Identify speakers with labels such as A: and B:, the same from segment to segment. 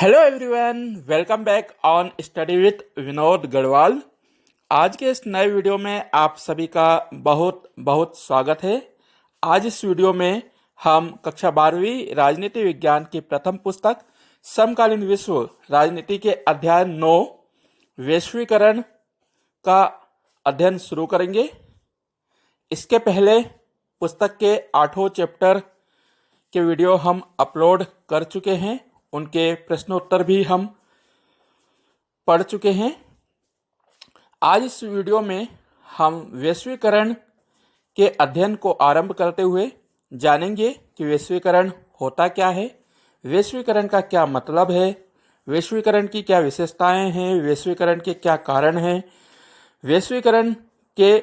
A: Hello everyone, welcome back on study with Vinod Garhwal. आज के इस नए वीडियो में आप सभी का बहुत बहुत स्वागत है। आज इस वीडियो में हम कक्षा 12वीं राजनीति विज्ञान की प्रथम पुस्तक समकालीन विश्व राजनीति के अध्याय 9 वैश्वीकरण का अध्ययन शुरू करेंगे। इसके पहले पुस्तक के 8वें चैप्टर के वीडियो हम अपलोड कर चुके हैं, उनके प्रश्नोत्तर भी हम पढ़ चुके हैं। आज इस वीडियो में हम वैश्वीकरण के अध्ययन को आरंभ करते हुए जानेंगे कि वैश्वीकरण होता क्या है, वैश्वीकरण का क्या मतलब है, वैश्वीकरण की क्या विशेषताएं हैं, वैश्वीकरण के क्या कारण हैं, वैश्वीकरण के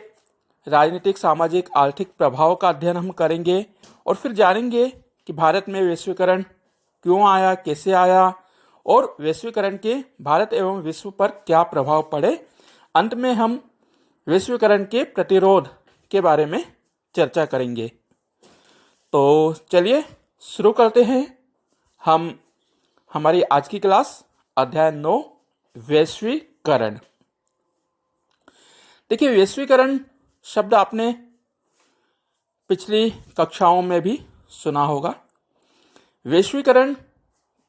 A: राजनीतिक, सामाजिक, आर्थिक प्रभाव का अध्ययन हम करेंगे और फिर जानेंगे कि भारत में वैश्वीकरण क्यों आया, कैसे आया और वैश्वीकरण के भारत एवं विश्व पर क्या प्रभाव पड़े। अंत में हम वैश्वीकरण के प्रतिरोध के बारे में चर्चा करेंगे। तो चलिए शुरू करते हैं हम हमारी आज की क्लास, अध्याय 9 वैश्वीकरण। देखिए, वैश्वीकरण शब्द आपने पिछली कक्षाओं में भी सुना होगा। वैश्वीकरण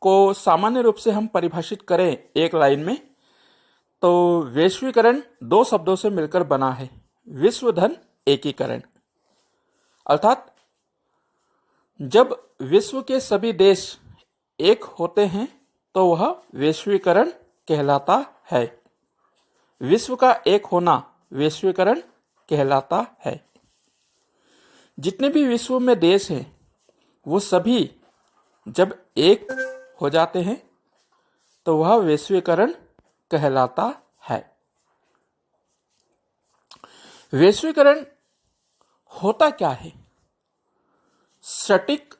A: को सामान्य रूप से हम परिभाषित करें एक लाइन में, तो वैश्वीकरण दो शब्दों से मिलकर बना है, विश्व धन एकीकरण। अर्थात जब विश्व के सभी देश एक होते हैं तो वह वैश्वीकरण कहलाता है। विश्व का एक होना वैश्वीकरण कहलाता है। जितने भी विश्व में देश हैं वो सभी जब एक हो जाते हैं तो वह वैश्वीकरण कहलाता है। वैश्वीकरण होता क्या है? सटीक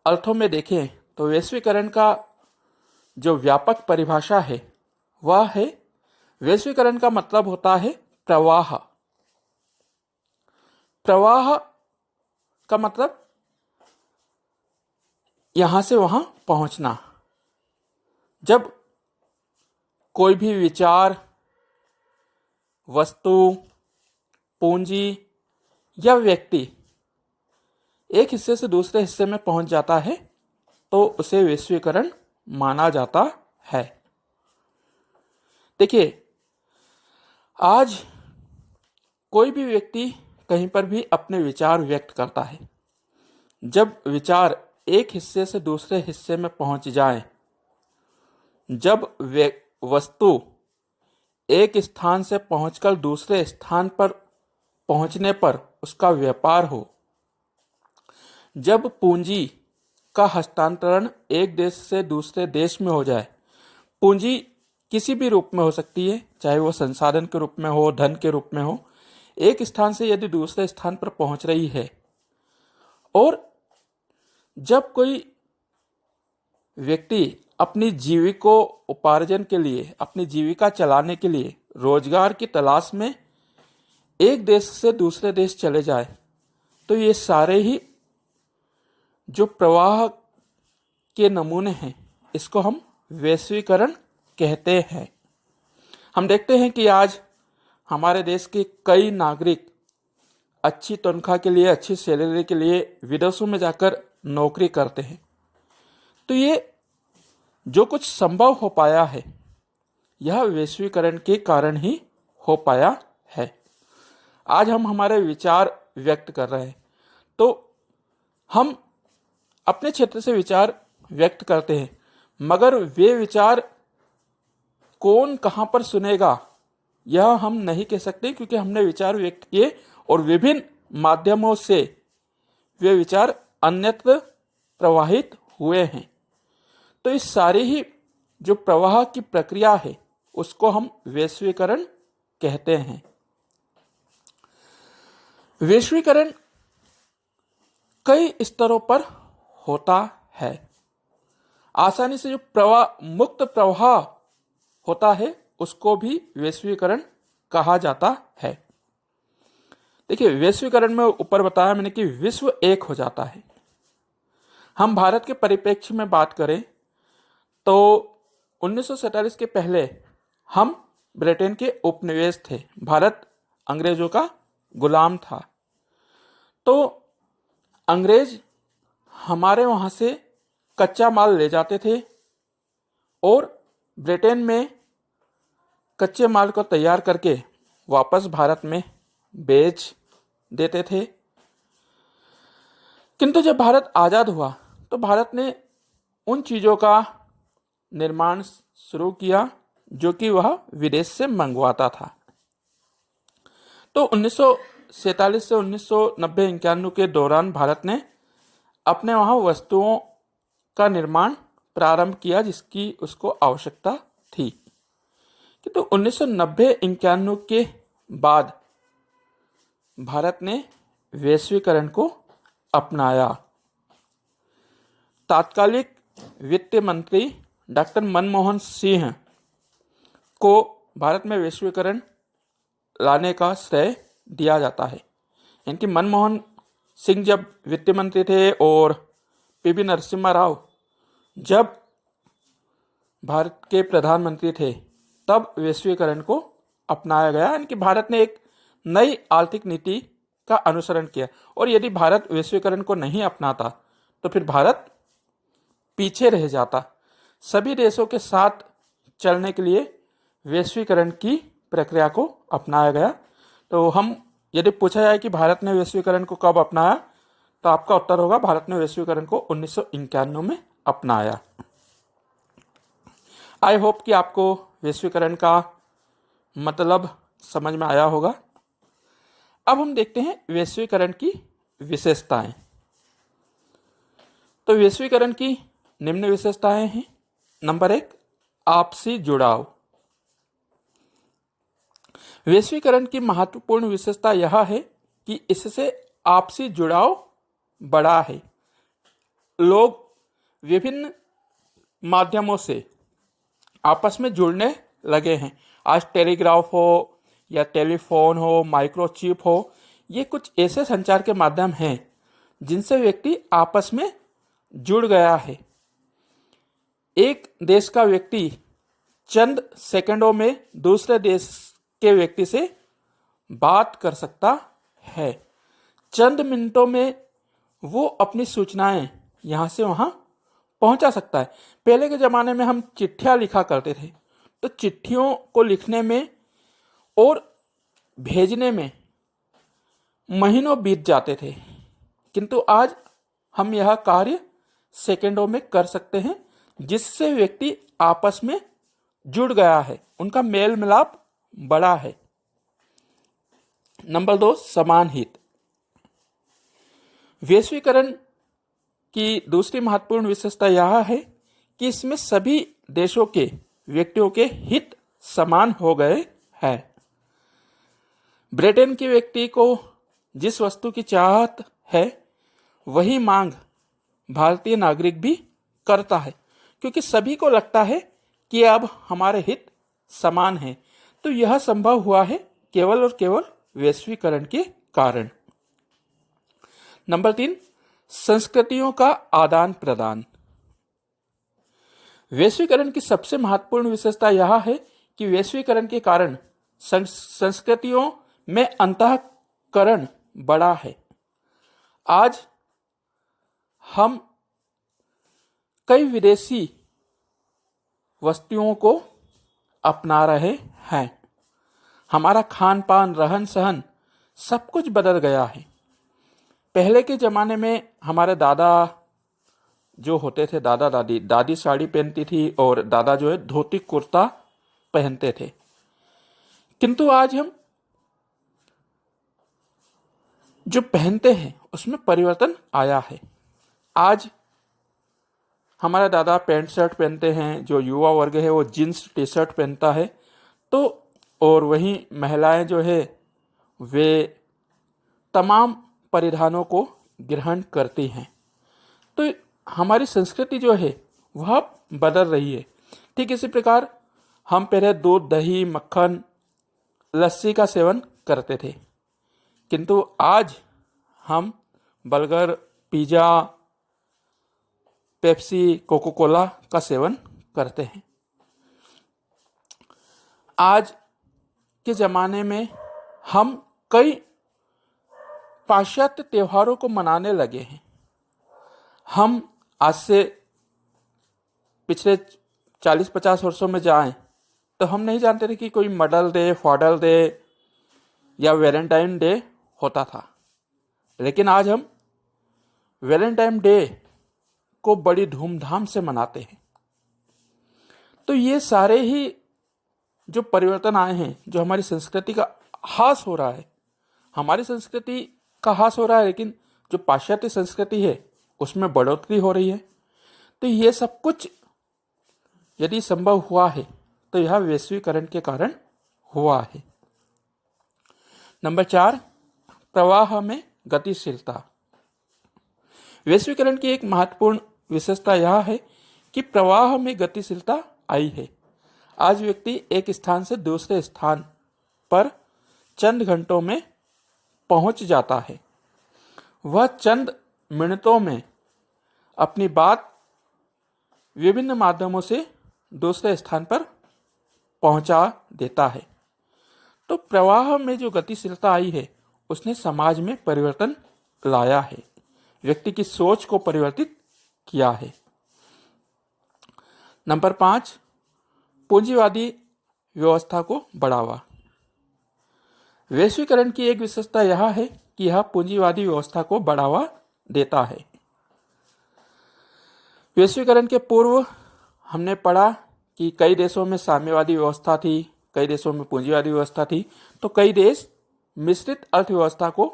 A: अर्थों में देखें तो वैश्वीकरण का जो व्यापक परिभाषा है वह है, वैश्वीकरण का मतलब होता है प्रवाह। प्रवाह का मतलब यहां से वहां पहुंचना। जब कोई भी विचार, वस्तु, पूंजी या व्यक्ति एक हिस्से से दूसरे हिस्से में पहुंच जाता है तो उसे वैश्वीकरण माना जाता है। देखिए, आज कोई भी व्यक्ति कहीं पर भी अपने विचार व्यक्त करता है। जब विचार एक हिस्से से दूसरे हिस्से में पहुंच जाए, जब वस्तु एक स्थान से पहुंचकर दूसरे स्थान पर पहुंचने पर उसका व्यापार हो, जब पूंजी का हस्तांतरण एक देश से दूसरे देश में हो जाए, पूंजी किसी भी रूप में हो सकती है, चाहे वो संसाधन के रूप में हो, धन के रूप में हो, एक स्थान से यदि दूसरे स्थान पर पहुंच रही है और जब कोई व्यक्ति अपनी जीविकोपार्जन के लिए, अपनी जीविका चलाने के लिए रोजगार की तलाश में एक देश से दूसरे देश चले जाए, तो ये सारे ही जो प्रवाह के नमूने हैं इसको हम वैश्वीकरण कहते हैं। हम देखते हैं कि आज हमारे देश के कई नागरिक अच्छी तनख्वाह के लिए, अच्छी सैलरी के लिए विदेशों में जाकर नौकरी करते हैं। तो ये जो कुछ संभव हो पाया है यह वैश्वीकरण के कारण ही हो पाया है। आज हम हमारे विचार व्यक्त कर रहे हैं तो हम अपने क्षेत्र से विचार व्यक्त करते हैं, मगर वे विचार कौन कहां पर सुनेगा यह हम नहीं कह सकते, क्योंकि हमने विचार व्यक्त किए और विभिन्न माध्यमों से वे विचार अन्यत्र प्रवाहित हुए हैं। तो इस सारी ही जो प्रवाह की प्रक्रिया है उसको हम वैश्वीकरण कहते हैं। वैश्वीकरण कई स्तरों पर होता है। आसानी से जो मुक्त प्रवाह होता है उसको भी वैश्वीकरण कहा जाता है। देखिए, वैश्वीकरण में ऊपर बताया मैंने कि विश्व एक हो जाता है। हम भारत के परिप्रेक्ष्य में बात करें तो 1947 के पहले हम ब्रिटेन के उपनिवेश थे, भारत अंग्रेजों का गुलाम था। तो अंग्रेज हमारे वहाँ से कच्चा माल ले जाते थे और ब्रिटेन में कच्चे माल को तैयार करके वापस भारत में बेच देते थे। किंतु जब भारत आज़ाद हुआ तो भारत ने उन चीज़ों का निर्माण शुरू किया जो कि वह विदेश से मंगवाता था। तो 1947 से 1990-91 के दौरान भारत ने अपने वहाँ वस्तुओं का निर्माण प्रारंभ किया जिसकी उसको आवश्यकता थी। किंतु 1990-91 के बाद भारत ने वैश्वीकरण को अपनाया। तात्कालिक वित्त मंत्री डॉक्टर मनमोहन सिंह को भारत में वैश्वीकरण लाने का श्रेय दिया जाता है। यानी मनमोहन सिंह जब वित्त मंत्री थे और पीवी नरसिम्हा राव जब भारत के प्रधानमंत्री थे तब वैश्वीकरण को अपनाया गया। यानी कि भारत ने एक नई आर्थिक नीति का अनुसरण किया। और यदि भारत वैश्वीकरण को नहीं अपनाता तो फिर भारत पीछे रह जाता। सभी देशों के साथ चलने के लिए वैश्वीकरण की प्रक्रिया को अपनाया गया। तो हम यदि पूछा जाए कि भारत ने वैश्वीकरण को कब अपनाया तो आपका उत्तर होगा भारत ने वैश्वीकरण को 1991 में अपनाया। आई होप कि आपको वैश्वीकरण का मतलब समझ में आया होगा। अब हम देखते हैं वैश्वीकरण की विशेषताएं। तो वैश्वीकरण की निम्न विशेषताएं हैं। नंबर 1, आपसी जुड़ाव। वैश्वीकरण की महत्वपूर्ण विशेषता यह है कि इससे आपसी जुड़ाव बढ़ा है। लोग विभिन्न माध्यमों से आपस में जुड़ने लगे हैं। आज टेलीग्राफ हो या टेलीफोन हो, माइक्रोचिप हो, ये कुछ ऐसे संचार के माध्यम हैं जिनसे व्यक्ति आपस में जुड़ गया है। एक देश का व्यक्ति चंद सेकंडों में दूसरे देश के व्यक्ति से बात कर सकता है। चंद मिनटों में वो अपनी सूचनाएं यहाँ से वहाँ पहुँचा सकता है। पहले के ज़माने में हम चिट्ठियाँ लिखा करते थे, तो चिट्ठियों को लिखने में और भेजने में महीनों बीत जाते थे, किंतु आज हम यह कार्य सेकंडों में कर सकते हैं, जिससे व्यक्ति आपस में जुड़ गया है, उनका मेल मिलाप बढ़ा है। नंबर 2, समान हित। वैश्वीकरण की दूसरी महत्वपूर्ण विशेषता यह है कि इसमें सभी देशों के व्यक्तियों के हित समान हो गए हैं। ब्रिटेन के व्यक्ति को जिस वस्तु की चाहत है वही मांग भारतीय नागरिक भी करता है, क्योंकि सभी को लगता है कि अब हमारे हित समान हैं। तो यह संभव हुआ है केवल और केवल वैश्वीकरण के कारण। नंबर 3, संस्कृतियों का आदान प्रदान। वैश्वीकरण की सबसे महत्वपूर्ण विशेषता यह है कि वैश्वीकरण के कारण संस्कृतियों में अंतःकरण बढ़ा है। आज हम कई विदेशी वस्तुओं को अपना रहे हैं। हमारा खान पान, रहन सहन सब कुछ बदल गया है। पहले के ज़माने में हमारे दादा जो होते थे, दादा दादी, दादी साड़ी पहनती थी और दादा जो है धोती कुर्ता पहनते थे। किंतु आज हम जो पहनते हैं उसमें परिवर्तन आया है। आज हमारा दादा पैंट शर्ट पहनते हैं, जो युवा वर्ग है वो जीन्स टी शर्ट पहनता है। तो और वहीं महिलाएं जो है वे तमाम परिधानों को ग्रहण करती हैं। तो हमारी संस्कृति जो है वह बदल रही है। ठीक इसी प्रकार हम पहले दूध, दही, मक्खन, लस्सी का सेवन करते थे, किंतु आज हम burger, pizza, Pepsi, Coca Cola का सेवन करते हैं। आज के ज़माने में हम कई पाश्चात्य त्योहारों को मनाने लगे हैं। हम आज से पिछले 40-50 वर्षों में जाएं तो हम नहीं जानते थे कि कोई मदर डे, फादर डे या वैलेंटाइन डे होता था। लेकिन आज हम वैलेंटाइन डे को बड़ी धूमधाम से मनाते हैं। तो ये सारे ही जो परिवर्तन आए हैं, जो हमारी संस्कृति का ह्रास हो रहा है, हमारी संस्कृति का ह्रास हो रहा है, लेकिन जो पाश्चात्य संस्कृति है उसमें बढ़ोतरी हो रही है। तो ये सब कुछ यदि संभव हुआ है तो यह वैश्वीकरण के कारण हुआ है। नंबर 4, प्रवाह में गतिशीलता। वैश्वीकरण की एक महत्वपूर्ण विशेषता यह है कि प्रवाह में गतिशीलता आई है। आज व्यक्ति एक स्थान से दूसरे स्थान पर चंद घंटों में पहुंच जाता है। वह चंद मिनटों में अपनी बात विभिन्न माध्यमों से दूसरे स्थान पर पहुंचा देता है। तो प्रवाह में जो गतिशीलता आई है उसने समाज में परिवर्तन लाया है, व्यक्ति की सोच को परिवर्तित किया है। नंबर 5, पूंजीवादी व्यवस्था को बढ़ावा। वैश्वीकरण की एक विशेषता यह है कि यह पूंजीवादी व्यवस्था को बढ़ावा देता है। वैश्वीकरण के पूर्व हमने पढ़ा कि कई देशों में साम्यवादी व्यवस्था थी, कई देशों में पूंजीवादी व्यवस्था थी, तो कई देश मिश्रित अर्थव्यवस्था को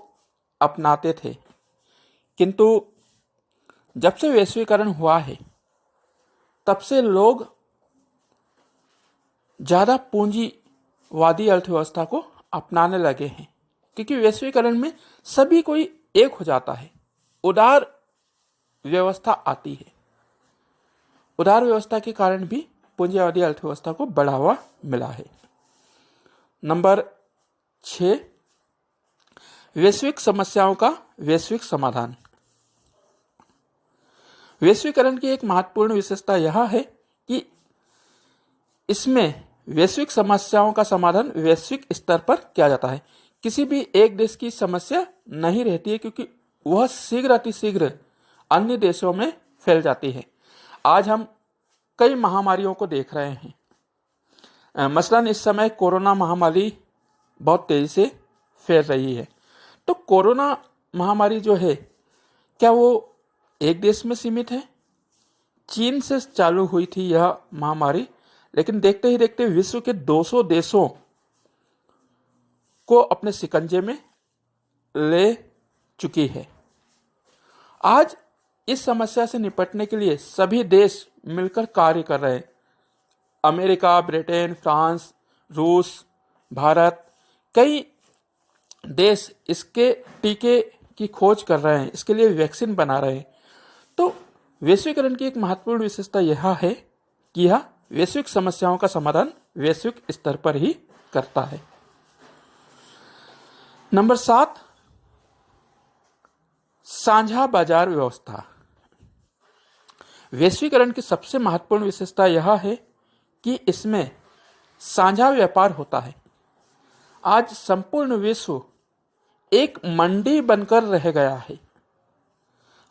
A: अपनाते थे। किंतु जब से वैश्वीकरण हुआ है तब से लोग ज़्यादा पूंजीवादी अर्थव्यवस्था को अपनाने लगे हैं, क्योंकि वैश्वीकरण में सभी कोई एक हो जाता है, उदार व्यवस्था आती है। उदार व्यवस्था के कारण भी पूंजीवादी अर्थव्यवस्था को बढ़ावा मिला है। नंबर 6, वैश्विक समस्याओं का वैश्विक समाधान। वैश्वीकरण की एक महत्वपूर्ण विशेषता यह है कि इसमें वैश्विक समस्याओं का समाधान वैश्विक स्तर पर किया जाता है। किसी भी एक देश की समस्या नहीं रहती है, क्योंकि वह शीघ्र अतिशीघ्र अन्य देशों में फैल जाती है। आज हम कई महामारियों को देख रहे हैं। मसलन इस समय कोरोना महामारी बहुत तेजी से फैल रही है। तो कोरोना महामारी जो है, क्या वो एक देश में सीमित है? चीन से चालू हुई थी यह महामारी, लेकिन देखते ही देखते विश्व के 200 देशों को अपने शिकंजे में ले चुकी है। आज इस समस्या से निपटने के लिए सभी देश मिलकर कार्य कर रहे हैं। अमेरिका, ब्रिटेन, फ्रांस, रूस, भारत, कई देश इसके टीके की खोज कर रहे हैं, इसके लिए वैक्सीन बना रहे हैं। तो वैश्वीकरण की एक महत्वपूर्ण विशेषता यह है कि यह वैश्विक समस्याओं का समाधान वैश्विक स्तर पर ही करता है। नंबर 7, साझा बाजार व्यवस्था। वैश्वीकरण की सबसे महत्वपूर्ण विशेषता यह है कि इसमें साझा व्यापार होता है। आज संपूर्ण विश्व एक मंडी बनकर रह गया है।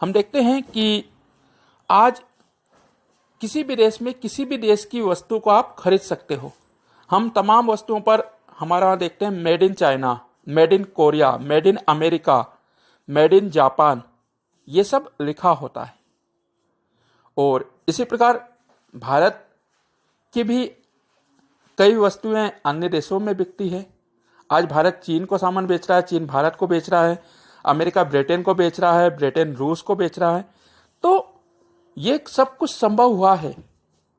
A: हम देखते हैं कि आज किसी भी देश में किसी भी देश की वस्तु को आप खरीद सकते हो। हम तमाम वस्तुओं पर हमारा देखते हैं made in China, made in Korea, made in America, made in Japan, ये सब लिखा होता है। और इसी प्रकार भारत की भी कई वस्तुएं अन्य देशों में बिकती है। आज भारत चीन को सामान बेच रहा है, चीन भारत को बेच रहा है, अमेरिका ब्रिटेन को बेच रहा है, ब्रिटेन रूस को बेच रहा है। तो ये सब कुछ संभव हुआ है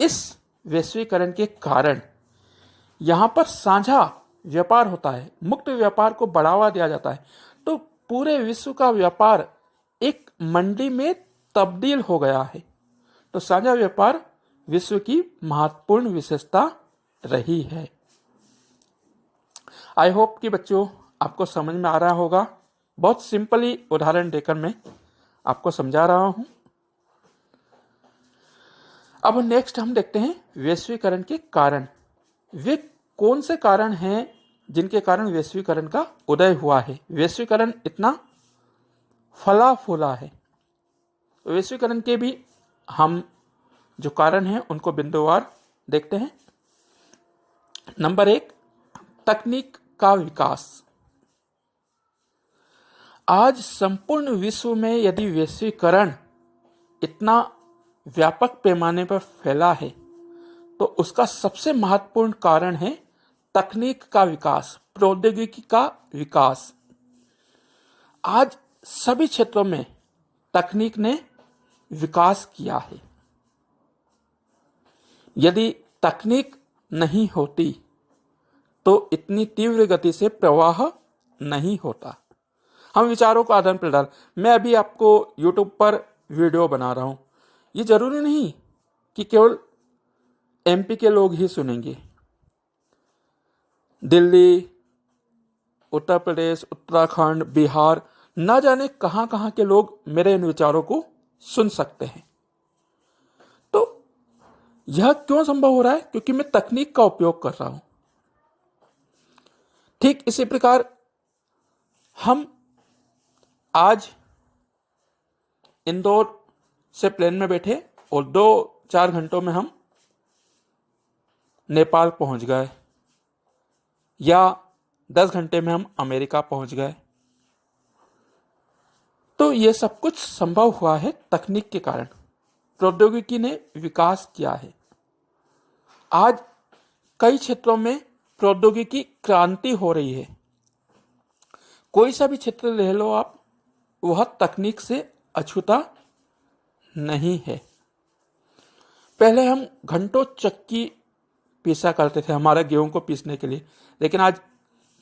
A: इस वैश्वीकरण के कारण। यहाँ पर साझा व्यापार होता है, मुक्त व्यापार को बढ़ावा दिया जाता है। तो पूरे विश्व का व्यापार एक मंडी में तब्दील हो गया है। तो साझा व्यापार विश्व की महत्वपूर्ण विशेषता रही है। आई होप कि बच्चों आपको समझ में आ रहा होगा। बहुत सिंपली उदाहरण देकर मैं आपको समझा रहा हूं। अब नेक्स्ट हम देखते हैं वैश्वीकरण के कारण। वे कौन से कारण हैं जिनके कारण वैश्वीकरण का उदय हुआ है, वैश्वीकरण इतना फला फूला है। वैश्वीकरण के भी हम जो कारण हैं उनको बिंदुवार देखते हैं। नंबर 1, तकनीक का विकास। आज संपूर्ण विश्व में यदि वैश्वीकरण इतना व्यापक पैमाने पर फैला है तो उसका सबसे महत्वपूर्ण कारण है तकनीक का विकास, प्रौद्योगिकी का विकास। आज सभी क्षेत्रों में तकनीक ने विकास किया है। यदि तकनीक नहीं होती तो इतनी तीव्र गति से प्रवाह नहीं होता। हम विचारों का आदान प्रदान, मैं अभी आपको YouTube पर वीडियो बना रहा हूं, ये जरूरी नहीं कि केवल MP के लोग ही सुनेंगे। दिल्ली, उत्तर प्रदेश, उत्तराखंड, बिहार, ना जाने कहां कहां के लोग मेरे इन विचारों को सुन सकते हैं। तो यह क्यों संभव हो रहा है? क्योंकि मैं तकनीक का उपयोग कर रहा हूं। ठीक इसी प्रकार हम आज इंदौर से प्लेन में बैठे और 2-4 घंटों में हम नेपाल पहुंच गए, या 10 घंटे में हम अमेरिका पहुंच गए। तो ये सब कुछ संभव हुआ है तकनीक के कारण, प्रौद्योगिकी ने विकास किया है। आज कई क्षेत्रों में प्रौद्योगिकी क्रांति हो रही है। कोई सा भी क्षेत्र ले लो आप, वह तकनीक से अछूता नहीं है। पहले हम घंटों चक्की पीसा करते थे हमारे गेहूं को पीसने के लिए, लेकिन आज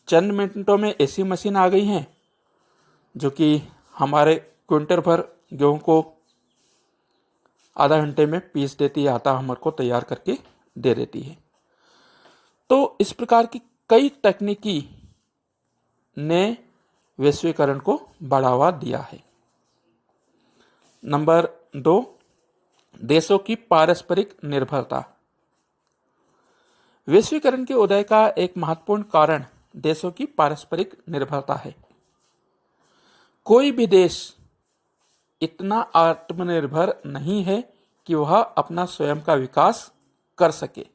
A: चंद मिनटों में ऐसी मशीन आ गई हैं जो कि हमारे क्विंटल भर गेहूं को आधा घंटे में पीस देती है, आटा हमारे को तैयार करके दे देती है। तो इस प्रकार की कई तकनीकी ने वैश्वीकरण को बढ़ावा दिया है। नंबर 2, देशों की पारस्परिक निर्भरता। वैश्वीकरण के उदय का एक महत्वपूर्ण कारण देशों की पारस्परिक निर्भरता है। कोई भी देश इतना आत्मनिर्भर नहीं है कि वह अपना स्वयं का विकास कर सके।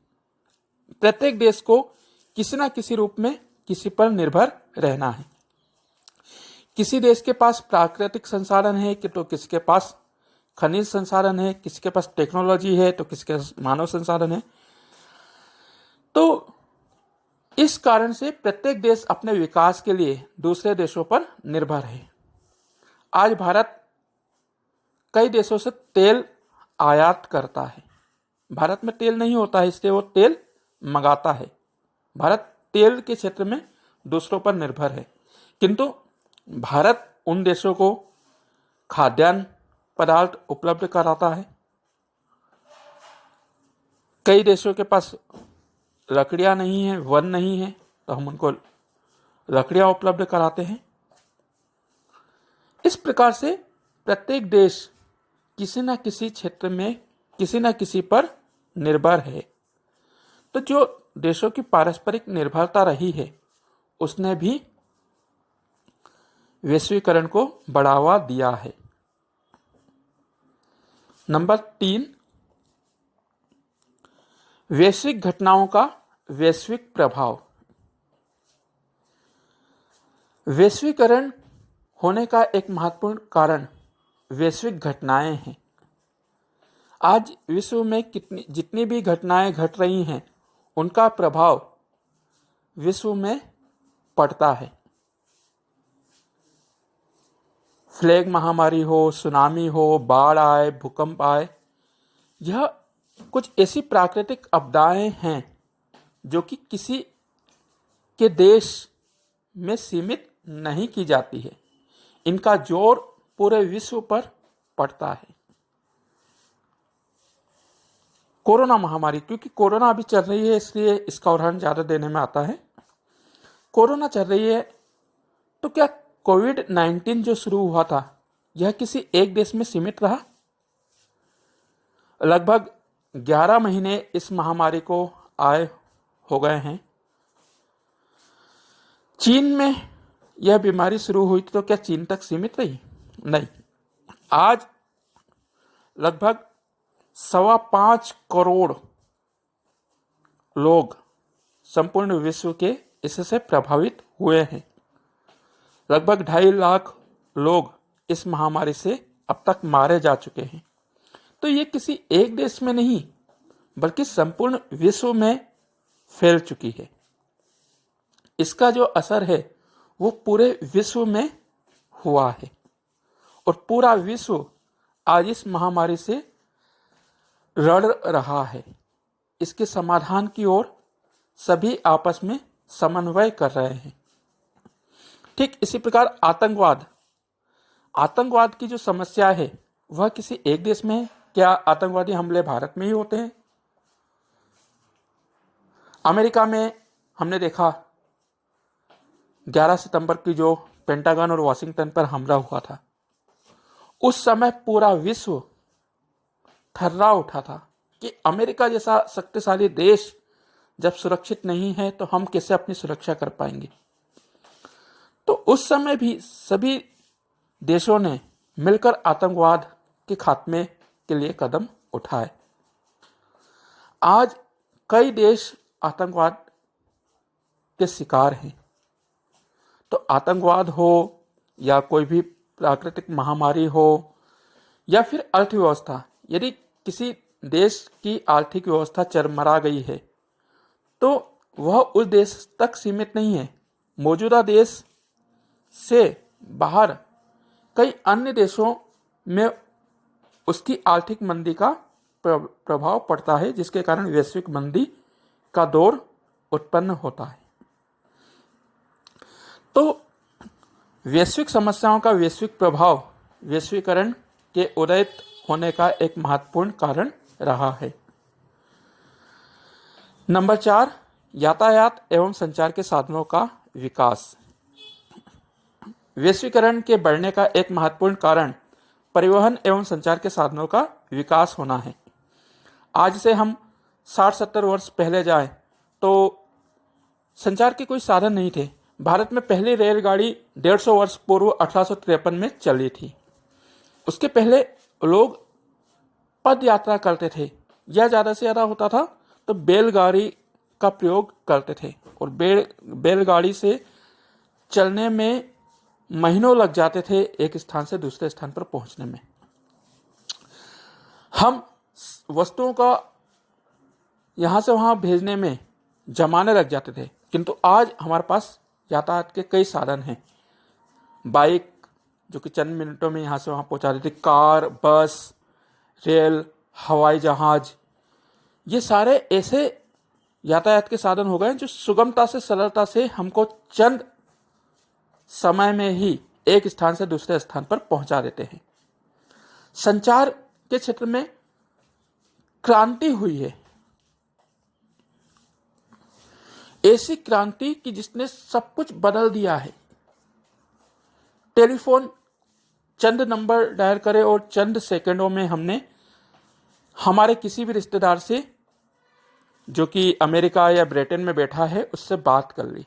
A: प्रत्येक देश को किसी न किसी रूप में किसी पर निर्भर रहना है। किसी देश के पास प्राकृतिक संसाधन है कि तो किसी के पास खनिज संसाधन है, किसी के पास टेक्नोलॉजी है तो किसी के पास मानव संसाधन है। तो इस कारण से प्रत्येक देश अपने विकास के लिए दूसरे देशों पर निर्भर है। आज भारत कई देशों से तेल आयात करता है। भारत में तेल नहीं होता है, इसलिए वो तेल मंगाता है। भारत तेल के क्षेत्र में दूसरों पर निर्भर है, किंतु भारत उन देशों को खाद्यान्न पदार्थ उपलब्ध कराता है। कई देशों के पास लकड़ियां नहीं है, वन नहीं है, तो हम उनको लकड़ियां उपलब्ध कराते हैं। इस प्रकार से प्रत्येक देश किसी न किसी क्षेत्र में किसी न किसी पर निर्भर है। तो जो देशों की पारस्परिक निर्भरता रही है उसने भी वैश्वीकरण को बढ़ावा दिया है। नंबर 3, वैश्विक घटनाओं का वैश्विक प्रभाव। वैश्वीकरण होने का एक महत्वपूर्ण कारण वैश्विक घटनाएं हैं। आज विश्व में जितनी भी घटनाएं घट रही हैं उनका प्रभाव विश्व में पड़ता है। प्लेग महामारी हो, सुनामी हो, बाढ़ आए, भूकंप आए, यह कुछ ऐसी प्राकृतिक आपदाएं हैं जो कि किसी के देश में सीमित नहीं की जाती है। इनका जोर पूरे विश्व पर पड़ता है। कोरोना महामारी, क्योंकि कोरोना अभी चल रही है इसलिए इसका उदाहरण ज्यादा देने में आता है। कोरोना चल रही है तो क्या कोविड-19 जो शुरू हुआ था यह किसी एक देश में सीमित रहा? लगभग 11 महीने इस महामारी को आए हो गए हैं चीन में यह बीमारी शुरू हुई थी तो क्या चीन तक सीमित रही? नहीं। आज लगभग 5.25 करोड़ लोग संपूर्ण विश्व के इससे प्रभावित हुए हैं। लगभग 2.5 लाख लोग इस महामारी से अब तक मारे जा चुके हैं। तो ये किसी एक देश में नहीं बल्कि संपूर्ण विश्व में फैल चुकी है। इसका जो असर है वो पूरे विश्व में हुआ है और पूरा विश्व आज इस महामारी से लड़ रहा है। इसके समाधान की ओर सभी आपस में समन्वय कर रहे हैं। ठीक इसी प्रकार आतंकवाद की जो समस्या है वह किसी एक देश में है। क्या आतंकवादी हमले भारत में ही होते हैं? अमेरिका में हमने देखा 11 सितंबर की जो पेंटागन और वाशिंगटन पर हमला हुआ था, उस समय पूरा विश्व थर्रा उठा था कि अमेरिका जैसा शक्तिशाली देश जब सुरक्षित नहीं है तो हम कैसे अपनी सुरक्षा कर पाएंगे। तो उस समय भी सभी देशों ने मिलकर आतंकवाद के खात्मे के लिए कदम उठाए। आज कई देश आतंकवाद के शिकार हैं। तो आतंकवाद हो या कोई भी प्राकृतिक महामारी हो या फिर अर्थव्यवस्था, यदि किसी देश की आर्थिक व्यवस्था चरमरा गई है तो वह उस देश तक सीमित नहीं है। मौजूदा देश से बाहर कई अन्य देशों में उसकी आर्थिक मंदी का प्रभाव पड़ता है, जिसके कारण वैश्विक मंदी का दौर उत्पन्न होता है। तो वैश्विक समस्याओं का वैश्विक प्रभाव वैश्वीकरण के उदय होने का एक महत्वपूर्ण कारण रहा है। नंबर 4, यातायात एवं संचार के साधनों का विकास। वैश्वीकरण के बढ़ने का एक महत्वपूर्ण कारण परिवहन एवं संचार के साधनों का विकास होना है। आज से हम 60-70 वर्ष पहले जाएं तो संचार के कोई साधन नहीं थे। भारत में पहली रेलगाड़ी 150 वर्ष पूर्व 1853 में चली थी। उसके पहले लोग पद यात्रा करते थे या ज़्यादा से ज़्यादा होता था तो बैलगाड़ी का प्रयोग करते थे और बैलगाड़ी से चलने में महीनों लग जाते थे एक स्थान से दूसरे स्थान पर पहुंचने में। हम वस्तुओं का यहाँ से वहाँ भेजने में जमाने लग जाते थे, किंतु आज हमारे पास यातायात के कई साधन हैं। बाइक जो कि चंद मिनटों में यहाँ से वहाँ पहुँचा देती, कार, बस, रेल, हवाई जहाज, ये सारे ऐसे यातायात के साधन हो गए जो सुगमता से सरलता से हमको चंद समय में ही एक स्थान से दूसरे स्थान पर पहुंचा देते हैं। संचार के क्षेत्र में क्रांति हुई है, ऐसी क्रांति कि जिसने सब कुछ बदल दिया है। टेलीफोन, चंद नंबर डायल करें और चंद सेकंडों में हमने हमारे किसी भी रिश्तेदार से जो कि अमेरिका या ब्रिटेन में बैठा है उससे बात कर ली।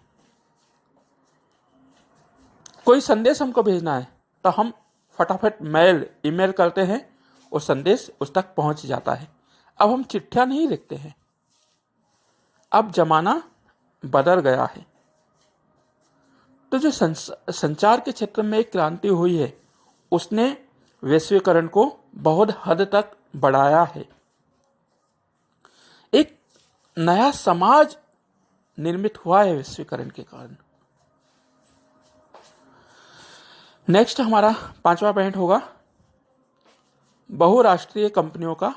A: कोई संदेश हमको भेजना है तो हम फटाफट ईमेल करते हैं और संदेश उस तक पहुंच जाता है। अब हम चिट्ठियां नहीं लिखते हैं। अब जमाना बदल गया है। तो जो संचार के क्षेत्र में एक क्रांति हुई है उसने वैश्वीकरण को बहुत हद तक बढ़ाया है। एक नया समाज निर्मित हुआ है वैश्वीकरण के कारण। नेक्स्ट हमारा 5वां पॉइंट होगा बहुराष्ट्रीय कंपनियों का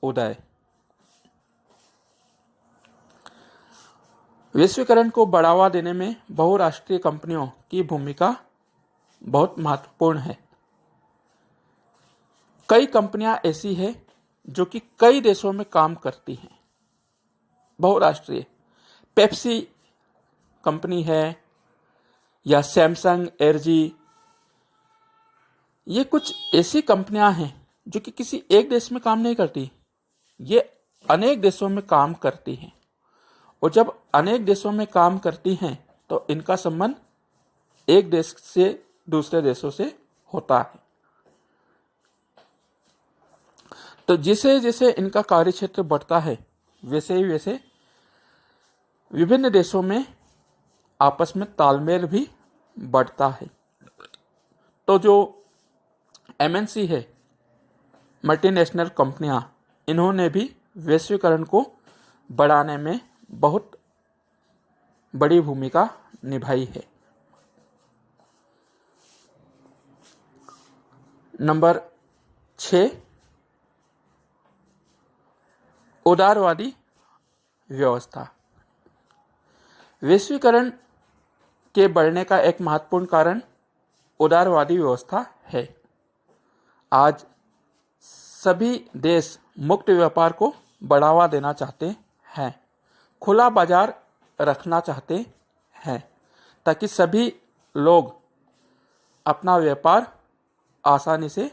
A: उदय। वैश्वीकरण को बढ़ावा देने में बहुराष्ट्रीय कंपनियों की भूमिका बहुत महत्वपूर्ण है। कई कंपनियां ऐसी हैं जो कि कई देशों में काम करती हैं। बहुराष्ट्रीय पेप्सी कंपनी है या सैमसंग, एलजी, ये कुछ ऐसी कंपनियां हैं जो कि किसी एक देश में काम नहीं करती, ये अनेक देशों में काम करती हैं। और जब अनेक देशों में काम करती हैं तो इनका संबंध एक देश से दूसरे देशों से होता है। तो जैसे जैसे इनका कार्यक्षेत्र बढ़ता है वैसे ही वैसे विभिन्न देशों में आपस में तालमेल भी बढ़ता है। तो जो एमएनसी है, मल्टीनेशनल कंपनियां, इन्होंने भी वैश्वीकरण को बढ़ाने में बहुत बड़ी भूमिका निभाई है। नंबर 6, उदारवादी व्यवस्था। वैश्वीकरण के बढ़ने का एक महत्वपूर्ण कारण उदारवादी व्यवस्था है। आज सभी देश मुक्त व्यापार को बढ़ावा देना चाहते हैं, खुला बाजार रखना चाहते हैं, ताकि सभी लोग अपना व्यापार आसानी से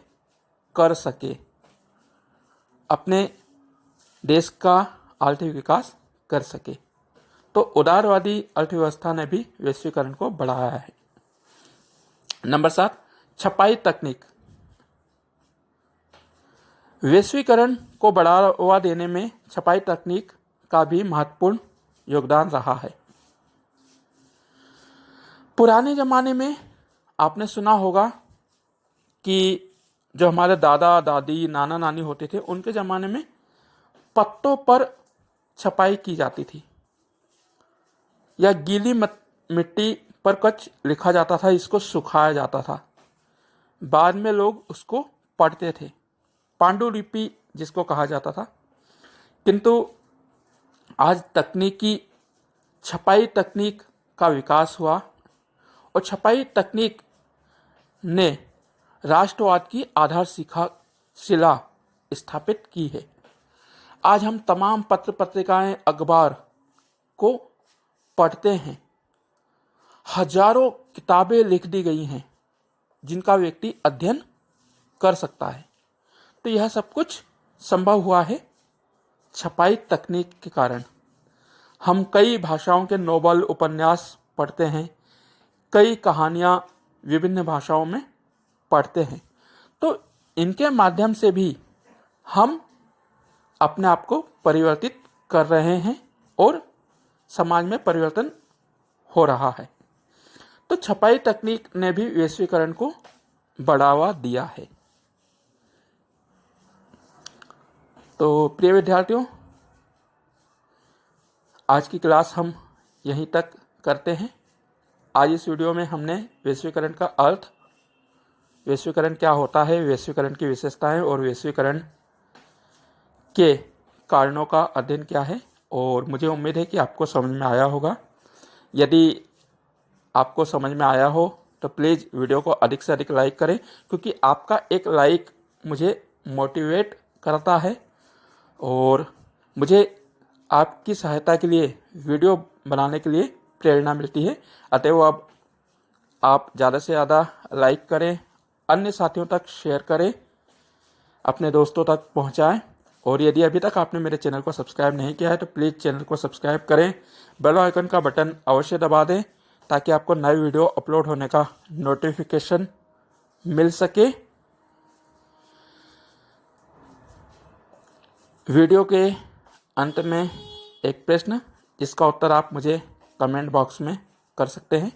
A: कर सके, अपने देश का आर्थिक विकास कर सके। तो उदारवादी अर्थव्यवस्था ने भी वैश्वीकरण को बढ़ाया है। नंबर 7, छपाई तकनीक। वैश्वीकरण को बढ़ावा देने में छपाई तकनीक का भी महत्वपूर्ण योगदान रहा है। पुराने जमाने में आपने सुना होगा कि जो हमारे दादा दादी नाना नानी होते थे, उनके ज़माने में पत्तों पर छपाई की जाती थी या गीली मिट्टी पर कुछ लिखा जाता था, इसको सुखाया जाता था, बाद में लोग उसको पढ़ते थे, पांडुलिपि जिसको कहा जाता था। किंतु आज तकनीकी छपाई तकनीक का विकास हुआ और छपाई तकनीक ने राष्ट्रवाद की आधारशिला स्थापित की है। आज हम तमाम पत्र पत्रिकाएं अखबार को पढ़ते हैं, हजारों किताबें लिख दी गई हैं जिनका व्यक्ति अध्ययन कर सकता है। तो यह सब कुछ संभव हुआ है छपाई तकनीक के कारण। हम कई भाषाओं के नोवेल उपन्यास पढ़ते हैं, कई कहानियां विभिन्न भाषाओं में पढ़ते हैं। तो इनके माध्यम से भी हम अपने आप को परिवर्तित कर रहे हैं और समाज में परिवर्तन हो रहा है। तो छपाई तकनीक ने भी वैश्वीकरण को बढ़ावा दिया है। तो प्रिय विद्यार्थियों, आज की क्लास हम यहीं तक करते हैं। आज इस वीडियो में हमने वैश्वीकरण का अर्थ, वैश्वीकरण क्या होता है, वैश्वीकरण की विशेषताएं और वैश्वीकरण के कारणों का अध्ययन किया है, और मुझे उम्मीद है कि आपको समझ में आया होगा। यदि आपको समझ में आया हो तो प्लीज़ वीडियो को अधिक से अधिक लाइक करें, क्योंकि आपका एक लाइक मुझे मोटिवेट करता है और मुझे आपकी सहायता के लिए वीडियो बनाने के लिए प्रेरणा मिलती है। अतएव अब आप ज़्यादा से ज़्यादा लाइक करें, अन्य साथियों तक शेयर करें, अपने दोस्तों तक पहुंचाएं, और यदि अभी तक आपने मेरे चैनल को सब्सक्राइब नहीं किया है तो प्लीज़ चैनल को सब्सक्राइब करें, बेल आइकन का बटन अवश्य दबा दें ताकि आपको नए वीडियो अपलोड होने का नोटिफिकेशन मिल सके। वीडियो के अंत में एक प्रश्न, जिसका उत्तर आप मुझे कमेंट बॉक्स में कर सकते हैं।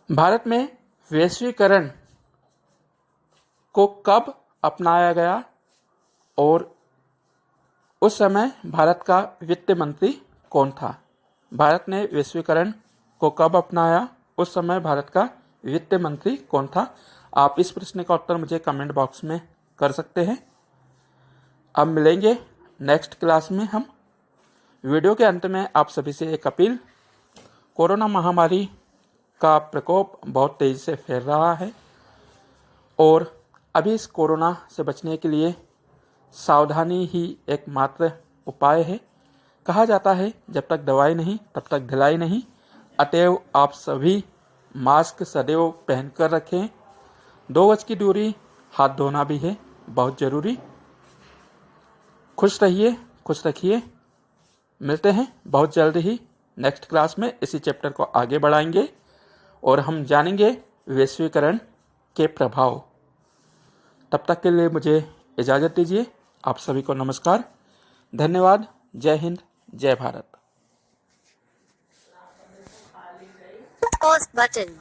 A: भारत में वैश्वीकरण को कब अपनाया गया और उस समय भारत का वित्त मंत्री कौन था? भारत ने वैश्वीकरण को कब अपनाया, उस समय भारत का वित्त मंत्री कौन था? आप इस प्रश्न का उत्तर मुझे कमेंट बॉक्स में कर सकते हैं। अब मिलेंगे नेक्स्ट क्लास में हम। वीडियो के अंत में आप सभी से एक अपील, कोरोना महामारी का प्रकोप बहुत तेज़ी से फैल रहा है और अभी इस कोरोना से बचने के लिए सावधानी ही एकमात्र उपाय है। कहा जाता है जब तक दवाई नहीं तब तक ढिलाई नहीं। अतएव आप सभी मास्क सदैव पहनकर रखें, 2 गज की दूरी, हाथ धोना भी है बहुत ज़रूरी। खुश रहिए, खुश रखिए। मिलते हैं बहुत जल्द ही नेक्स्ट क्लास में इसी चैप्टर को आगे बढ़ाएंगे और हम जानेंगे वैश्वीकरण के प्रभाव। तब तक के लिए मुझे इजाज़त दीजिए। आप सभी को नमस्कार, धन्यवाद। जय हिंद, जय भारत।
B: Pause button.